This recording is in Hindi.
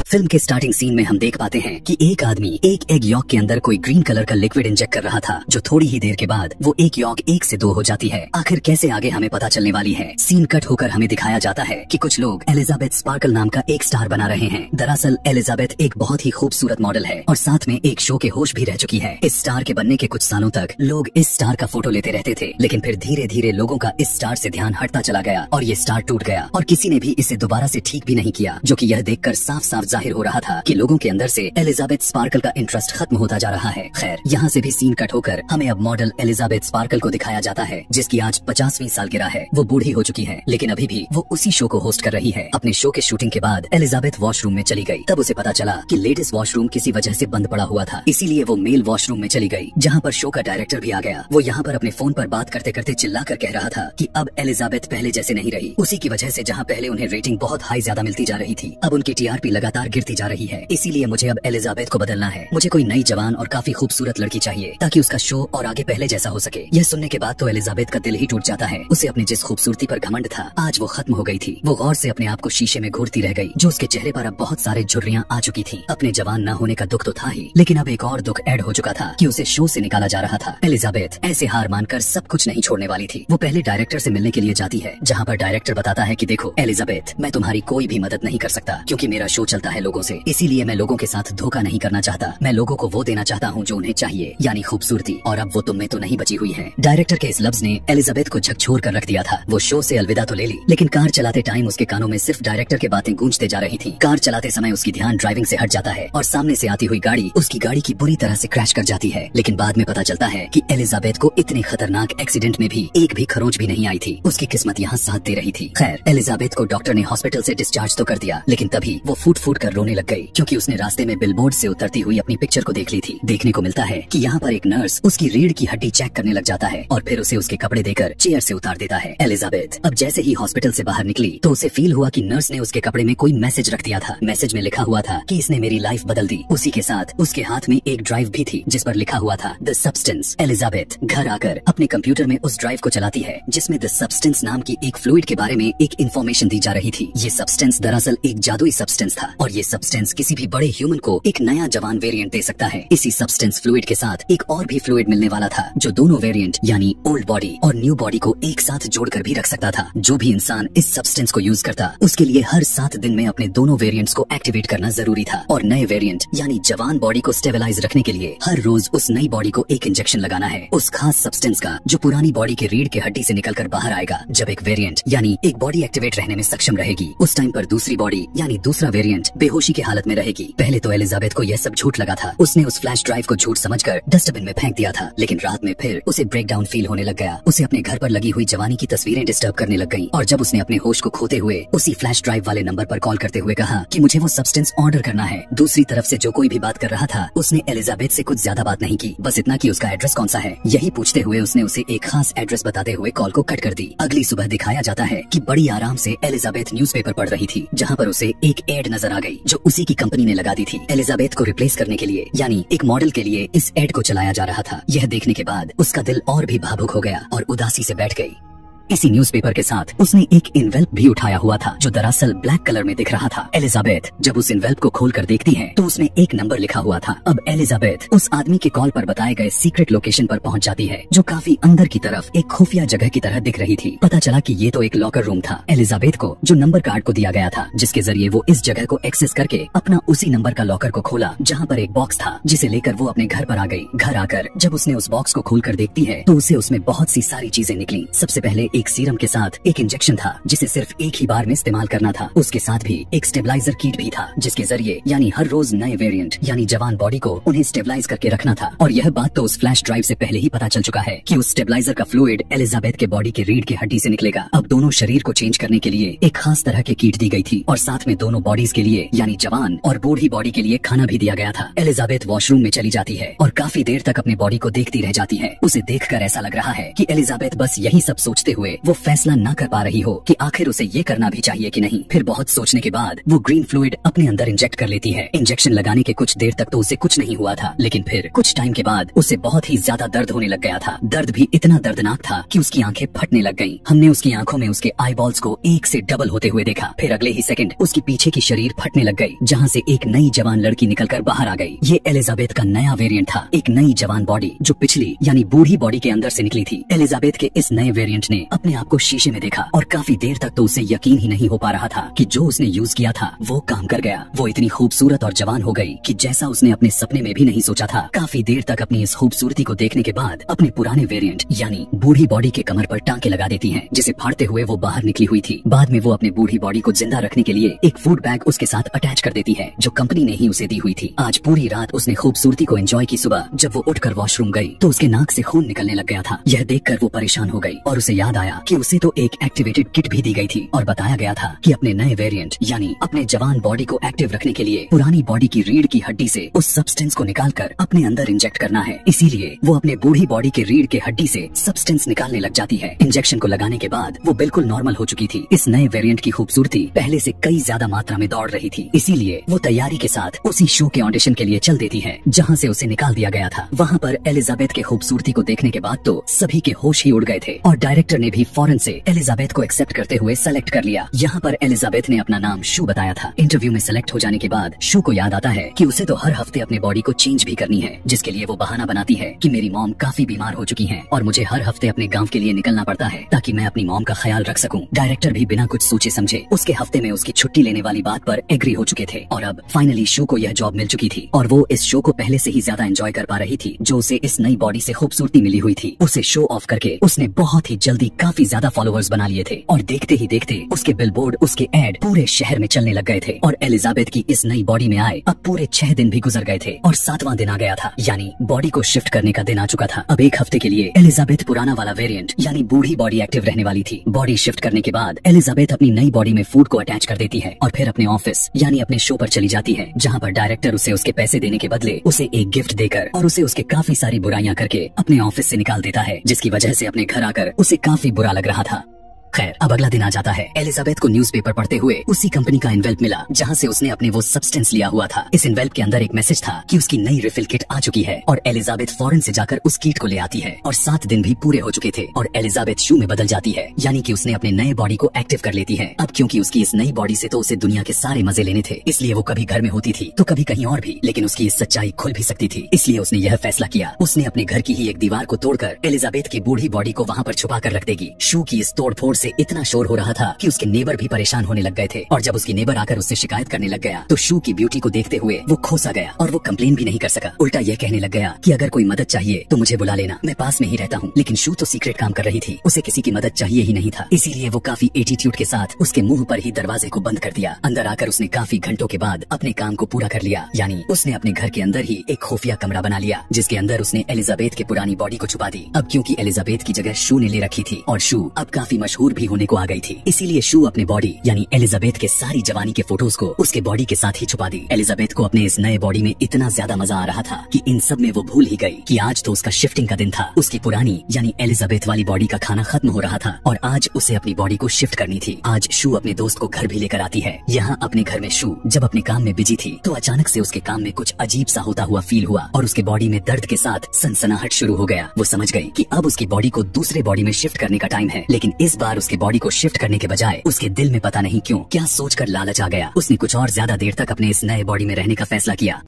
फिल्म के स्टार्टिंग सीन में हम देख पाते हैं कि एक आदमी एक एग यॉक के अंदर कोई ग्रीन कलर का लिक्विड इंजेक्ट कर रहा था, जो थोड़ी ही देर के बाद वो एक यॉक 1 से 2 हो जाती है। आखिर कैसे आगे हमें पता चलने वाली है। सीन कट होकर हमें दिखाया जाता है कि कुछ लोग एलिजाबेथ स्पार्कल नाम का एक स्टार बना रहे हैं। दरअसल एलिजाबेथ एक बहुत ही खूबसूरत मॉडल है और साथ में एक शो के होस्ट भी रह चुकी है। इस स्टार के बनने के कुछ सालों तक लोग इस स्टार का फोटो लेते रहते थे, लेकिन फिर धीरे धीरे लोगों का इस स्टार से ध्यान हटता चला गया और ये स्टार टूट गया और किसी ने भी इसे दोबारा से ठीक भी नहीं किया, जो कि यह देखकर साफ साफ जाहिर हो रहा था कि लोगों के अंदर से एलिजाबेथ स्पार्कल का इंटरेस्ट खत्म होता जा रहा है। खैर, यहाँ से भी सीन कट होकर हमें अब मॉडल एलिजाबेथ स्पार्कल को दिखाया जाता है, जिसकी आज 50वीं सालगिरह है। वो बूढ़ी हो चुकी है, लेकिन अभी भी वो उसी शो को होस्ट कर रही है। अपने शो के शूटिंग के बाद एलिजाबेथ वॉशरूम में चली गई। तब उसे पता चला कि लेडीज वॉशरूम किसी वजह से बंद पड़ा हुआ था, इसीलिए वो मेल वॉशरूम में चली गई, जहाँ पर शो का डायरेक्टर भी आ गया। वो यहाँ पर अपने फोन पर बात करते करते चिल्ला कर कह रहा था कि अब एलिजाबेथ पहले जैसे नहीं रही। उसी की वजह से जहाँ पहले उन्हें रेटिंग बहुत हाई ज्यादा मिलती जा रही थी, अब उनकी टीआरपी लगातार गिरती जा रही है। इसीलिए मुझे अब एलिजाबेथ को बदलना है। मुझे कोई नई जवान और काफी खूबसूरत लड़की चाहिए, ताकि उसका शो और आगे पहले जैसा हो सके। यह सुनने के बाद तो एलिजाबेथ का दिल ही टूट जाता है। उसे अपनी जिस खूबसूरती पर घमंड था, आज वो खत्म हो गई थी। वो गौर से अपने आप को शीशे में घूरती रह गई, जो उसके चेहरे पर अब बहुत सारे झुर्रियां आ चुकी थी। अपने जवान न होने का दुख तो था ही, लेकिन अब एक और दुख ऐड हो चुका था कि उसे शो से निकाला जा रहा था। एलिजाबेथ ऐसे हार मानकर सब कुछ नहीं छोड़ने वाली थी। वो पहले डायरेक्टर से मिलने के लिए जाती है, जहाँ पर डायरेक्टर बताता है कि देखो एलिजाबेथ, मैं तुम्हारी कोई भी मदद नहीं कर सकता, क्योंकि मेरा शो चलता है लोगों से। इसीलिए मैं लोगों के साथ धोखा नहीं करना चाहता। मैं लोगों को वो देना चाहता हूँ जो उन्हें चाहिए, यानी खूबसूरती, और अब वो तुम में तो नहीं बची हुई है। डायरेक्टर के इस लफ्ज ने एलिजाबेथ को झकझोर कर रख दिया था। वो शो से अलविदा तो ले ली, लेकिन कार चलाते टाइम उसके कानों में सिर्फ डायरेक्टर की बातें गूंजते जा रही थी। कार चलाते समय उसकी ध्यान ड्राइविंग से हट जाता है और सामने से आती हुई गाड़ी उसकी गाड़ी की बुरी तरह से क्रैश कर जाती है। लेकिन बाद में पता चलता है कि एलिजाबेथ को इतने खतरनाक एक्सीडेंट में भी एक भी खरोंच भी नहीं आई थी। उसकी किस्मत यहाँ साथ दे रही थी। खैर, एलिजाबेथ को डॉक्टर ने हॉस्पिटल से डिस्चार्ज तो कर दिया, लेकिन तभी वो फूट फूट कर रोने लग गई, क्योंकि उसने रास्ते में बिलबोर्ड से उतरती हुई अपनी पिक्चर को देख ली थी। देखने को मिलता है कि यहाँ पर एक नर्स उसकी रीढ़ की हड्डी चेक करने लग जाता है और फिर उसे उसके कपड़े देकर चेयर से उतार देता है। एलिजाबेथ अब जैसे ही हॉस्पिटल से बाहर निकली तो उसे फील हुआ कि नर्स ने उसके कपड़े में कोई मैसेज रख दिया था। मैसेज में लिखा हुआ था कि इसने मेरी लाइफ बदल दी। उसी के साथ उसके हाथ में एक ड्राइव भी थी, जिस पर लिखा हुआ था द सब्सटेंस। एलिजाबेथ घर आकर अपने कंप्यूटर में उस ड्राइव को चलाती है, जिसमें द सब्सटेंस नाम की एक फ्लूइड के बारे में एक इन्फॉर्मेशन दी जा रही थी। ये सब्सटेंस दरअसल एक जादुई सब्सटेंस था और ये सब्सटेंस किसी भी बड़े ह्यूमन को एक नया जवान वेरिएंट दे सकता है। इसी सब्सटेंस फ्लूइड के साथ एक और भी फ्लूइड मिलने वाला था, जो दोनों वेरिएंट यानी ओल्ड बॉडी और न्यू बॉडी को एक साथ जोड़कर भी रख सकता था। जो भी इंसान इस सब्सटेंस को यूज करता, उसके लिए हर 7 दिन में अपने दोनों वेरिएंट्स को एक्टिवेट करना जरूरी था और नए वेरिएंट यानी जवान बॉडी को स्टेबलाइज रखने के लिए हर रोज उस नई बॉडी को एक इंजेक्शन लगाना है, उस खास सब्सटेंस का, जो पुरानी बॉडी के रीढ़ के हड्डी से निकलकर बाहर आएगा। जब एक वेरिएंट यानी एक बॉडी एक्टिवेट रहने में सक्षम रहेगी, उस टाइम पर दूसरी बॉडी यानी दूसरा वेरिएंट बेहोशी की हालत में रहेगी। पहले तो एलिजाबेथ को यह सब झूठ लगा था। उसने उस फ्लैश ड्राइव को झूठ समझकर डस्टबिन में फेंक दिया था, लेकिन रात में फिर उसे ब्रेकडाउन फील होने लग गया। उसे अपने घर पर लगी हुई जवानी की तस्वीरें डिस्टर्ब करने लग गईं और जब उसने अपने होश को खोते हुए उसी फ्लैश ड्राइव वाले नंबर पर कॉल करते हुए कहा कि मुझे वो सब्सटेंस ऑर्डर करना है, दूसरी तरफ से जो कोई भी बात कर रहा था उसने एलिजाबेथ से कुछ ज्यादा बात नहीं की, बस इतना कि उसका एड्रेस कौन सा है। यही पूछते हुए उसने उसे एक खास एड्रेस बताते हुए कॉल को कट कर दी। अगली सुबह दिखाया जाता है कि बड़ी आराम से एलिजाबेथ न्यूज़पेपर पढ़ रही थी, जहाँ पर उसे एक एड नजर आ गई, जो उसी की कंपनी ने लगा दी थी। एलिजाबेथ को रिप्लेस करने के लिए यानी एक मॉडल के लिए इस एड को चलाया जा रहा था। यह देखने के बाद उसका दिल और भी भावुक हो गया और उदासी से बैठ गई। इसी न्यूज़पेपर के साथ उसने एक इनवेल्प भी उठाया हुआ था, जो दरअसल ब्लैक कलर में दिख रहा था। एलिजाबेथ जब उस इनवेल्प को खोलकर देखती है तो उसमें एक नंबर लिखा हुआ था। अब एलिजाबेथ उस आदमी के कॉल पर बताए गए सीक्रेट लोकेशन पर पहुंच जाती है, जो काफी अंदर की तरफ एक खुफिया जगह की तरह दिख रही थी। पता चला कि ये तो एक लॉकर रूम था। एलिजाबेथ को जो नंबर कार्ड को दिया गया था, जिसके जरिए वो इस जगह को एक्सेस करके अपना उसी नंबर का लॉकर को खोला, जहाँ पर एक बॉक्स था, जिसे लेकर वो अपने घर पर आ गई। घर आकर जब उसने उस बॉक्स को खोलकर देखती है तो उसे उसमें बहुत सी सारी चीजें निकली। सबसे पहले एक सीरम के साथ एक इंजेक्शन था, जिसे सिर्फ एक ही बार में इस्तेमाल करना था। उसके साथ भी एक स्टेबलाइजर किट भी था, जिसके जरिए यानी हर रोज नए वेरिएंट यानी जवान बॉडी को उन्हें स्टेबलाइज करके रखना था। और यह बात तो उस फ्लैश ड्राइव से पहले ही पता चल चुका है कि उस स्टेबलाइजर का फ्लूइड एलिजाबेथ के बॉडी के रीढ़ की हड्डी से निकलेगा। अब दोनों शरीर को चेंज करने के लिए एक खास तरह के किट दी गई थी और साथ में दोनों बॉडीज के लिए यानी जवान और बूढ़ी बॉडी के लिए खाना भी दिया गया था। एलिजाबेथ वॉशरूम में चली जाती है और काफी देर तक अपने बॉडी को देखती रह जाती है। उसे देखकर ऐसा लग रहा है कि एलिजाबेथ बस यही सब सोचते हुए हुए वो फैसला ना कर पा रही हो कि आखिर उसे ये करना भी चाहिए कि नहीं। फिर बहुत सोचने के बाद वो ग्रीन फ्लूइड अपने अंदर इंजेक्ट कर लेती है। इंजेक्शन लगाने के कुछ देर तक तो उसे कुछ नहीं हुआ था, लेकिन फिर कुछ टाइम के बाद उसे बहुत ही ज्यादा दर्द होने लग गया था। दर्द भी इतना दर्दनाक था कि उसकी आंखें फटने लग गईं। हमने उसकी आंखों में उसके आई बॉल्स को एक से डबल होते हुए देखा। फिर अगले ही सेकंड उसकी पीछे की शरीर फटने लग गई, जहाँ से एक नई जवान लड़की निकलकर बाहर आ गई। ये एलिजाबेथ का नया वेरिएंट था, एक नई जवान बॉडी जो पिछली यानी बूढ़ी बॉडी के अंदर से निकली थी। एलिजाबेथ के इस नए वेरिएंट ने अपने आप को शीशे में देखा और काफी देर तक तो उसे यकीन ही नहीं हो पा रहा था कि जो उसने यूज किया था वो काम कर गया। वो इतनी खूबसूरत और जवान हो गई कि जैसा उसने अपने सपने में भी नहीं सोचा था। काफी देर तक अपनी इस खूबसूरती को देखने के बाद अपने पुराने वेरिएंट यानी बूढ़ी बॉडी के कमर पर टांके लगा देती है, जिसे फाड़ते हुए वो बाहर निकली हुई थी। बाद में वो अपनी बूढ़ी बॉडी को जिंदा रखने के लिए एक फूड बैग उसके साथ अटैच कर देती है, जो कंपनी ने ही उसे दी हुई थी। आज पूरी रात उसने खूबसूरती को एंजॉय की। सुबह जब वो उठकर वॉशरूम गई तो उसके नाक से खून निकलने लग गया था। यह देखकर वो परेशान हो गई और उसे याद आया कि उसे तो एक एक्टिवेटेड किट भी दी गई थी और बताया गया था कि अपने नए वेरिएंट यानी अपने जवान बॉडी को एक्टिव रखने के लिए पुरानी बॉडी की रीढ़ की हड्डी से उस सब्सटेंस को निकालकर अपने अंदर इंजेक्ट करना है। इसीलिए वो अपने बूढ़ी बॉडी के रीढ़ के हड्डी से सब्सटेंस निकालने लग जाती है। इंजेक्शन को लगाने के बाद वो बिल्कुल नॉर्मल हो चुकी थी। इस नए वेरिएंट की खूबसूरती पहले से कई ज्यादा मात्रा में दौड़ रही थी, इसीलिए वो तैयारी के साथ उसी शो के ऑडिशन के लिए चल देती है जहाँ से उसे निकाल दिया गया था। वहाँ पर एलिजाबेथ के खूबसूरती को देखने के बाद तो सभी के होश ही उड़ गए थे और डायरेक्टर ने भी फौरन से एलिजाबेथ को एक्सेप्ट करते हुए सेलेक्ट कर लिया। यहाँ पर एलिजाबेथ ने अपना नाम शू बताया था। इंटरव्यू में सेलेक्ट हो जाने के बाद शू को याद आता है कि उसे तो हर हफ्ते अपने बॉडी को चेंज भी करनी है, जिसके लिए वो बहाना बनाती है कि मेरी मॉम काफी बीमार हो चुकी हैं और मुझे हर हफ्ते अपने गांव के लिए निकलना पड़ता है ताकि मैं अपनी मॉम का ख्याल रख सकूं। डायरेक्टर भी बिना कुछ सोचे समझे उसके हफ्ते में उसकी छुट्टी लेने वाली बात पर एग्री हो चुके थे और अब फाइनली शू को यह जॉब मिल चुकी थी और वो इस शो को पहले से ही ज्यादा एंजॉय कर पा रही थी जो उसे इस नई बॉडी से खूबसूरती मिली हुई थी। उसे शो ऑफ करके उसने बहुत ही जल्दी काफी ज्यादा फॉलोअर्स बना लिए थे और देखते ही देखते उसके बिलबोर्ड, उसके एड पूरे शहर में चलने लग गए थे और एलिजाबेथ की इस नई बॉडी में आए अब पूरे 6 दिन भी गुजर गए थे और 7वां दिन आ गया था, यानी बॉडी को शिफ्ट करने का दिन आ चुका था। अब एक हफ्ते के लिए एलिजाबेथ पुराना वाला वेरिएंट यानी बूढ़ी बॉडी एक्टिव रहने वाली थी। बॉडी शिफ्ट करने के बाद एलिजाबेथ अपनी नई बॉडी में फूड को अटैच कर देती है और फिर अपने ऑफिस यानी अपने शो पर चली जाती है, जहाँ पर डायरेक्टर उसे उसके पैसे देने के बदले उसे एक गिफ्ट देकर और उसे उसके काफी सारी बुराइयां करके अपने ऑफिस से निकाल देता है, जिसकी वजह से अपने घर आकर उसे काफी बुरा लग रहा था। खैर अब अगला दिन आ जाता है। एलिजाबेथ को न्यूज़पेपर पढ़ते हुए उसी कंपनी का इन्वेल्प मिला जहाँ से उसने अपने वो सब्सटेंस लिया हुआ था। इस इन्वेल्प के अंदर एक मैसेज था कि उसकी नई रिफिल किट आ चुकी है और एलिजाबेथ फौरन से जाकर उस किट को ले आती है और 7 दिन भी पूरे हो चुके थे और एलिजाबेथ शू में बदल जाती है, यानी कि उसने अपने नए बॉडी को एक्टिव कर लेती है। अब क्योंकि उसकी इस नई बॉडी से तो उसे दुनिया के सारे मजे लेने थे, इसलिए वो कभी घर में होती थी तो कभी कहीं और भी, लेकिन उसकी इस सच्चाई खुल भी सकती थी। इसलिए उसने यह फैसला किया, उसने अपने घर की ही एक दीवार को तोड़कर एलिजाबेथ की बूढ़ी बॉडी को वहाँ पर छुपा कर रख देगी। शू की इस तोड़फोड़ से इतना शोर हो रहा था कि उसके नेबर भी परेशान होने लग गए थे और जब उसकी नेबर आकर उससे शिकायत करने लग गया तो शू की ब्यूटी को देखते हुए वो खोसा गया और वो कंप्लेन भी नहीं कर सका। उल्टा यह कहने लग गया कि अगर कोई मदद चाहिए तो मुझे बुला लेना, मैं पास में ही रहता हूँ। लेकिन शू तो सीक्रेट काम कर रही थी, उसे किसी की मदद चाहिए ही नहीं था, इसीलिए वो काफी एटीट्यूड के साथ उसके मुंह पर ही दरवाजे को बंद कर दिया। अंदर आकर उसने काफी घंटों के बाद अपने काम को पूरा कर लिया, यानी उसने अपने घर के अंदर ही एक खुफिया कमरा बना लिया जिसके अंदर उसने एलिजाबेथ के पुरानी बॉडी को छुपा दी। अब क्योंकि एलिजाबेथ की जगह शू ने ले रखी थी और शू अब काफी मशहूर भी होने को आ गई थी, इसीलिए शू अपने बॉडी यानी एलिजाबेथ के सारी जवानी के फोटोज को उसके बॉडी के साथ ही छुपा दी। एलिजाबेथ को अपने इस नए बॉडी में इतना ज्यादा मजा आ रहा था कि इन सब में वो भूल ही गई कि आज तो उसका शिफ्टिंग का दिन था। उसकी पुरानी यानी एलिजाबेथ वाली बॉडी का खाना खत्म हो रहा था और आज उसे अपनी बॉडी को शिफ्ट करनी थी। आज शू अपने दोस्त को घर भी लेकर आती है। यहाँ अपने घर में शू जब अपने काम में बिजी थी तो अचानक से उसके काम में कुछ अजीब सा होता हुआ फील हुआ और उसके बॉडी में दर्द के साथ सनसनाहट शुरू हो गया। वो समझ गई कि अब उसकी बॉडी को दूसरे बॉडी में शिफ्ट करने का टाइम है, लेकिन इस बार उसके बॉडी को शिफ्ट करने के बजाय उसके दिल में पता नहीं क्यों क्या सोचकर लालच आ गया। उसने कुछ और ज्यादा देर तक अपने इस नए बॉडी में रहने का फैसला किया।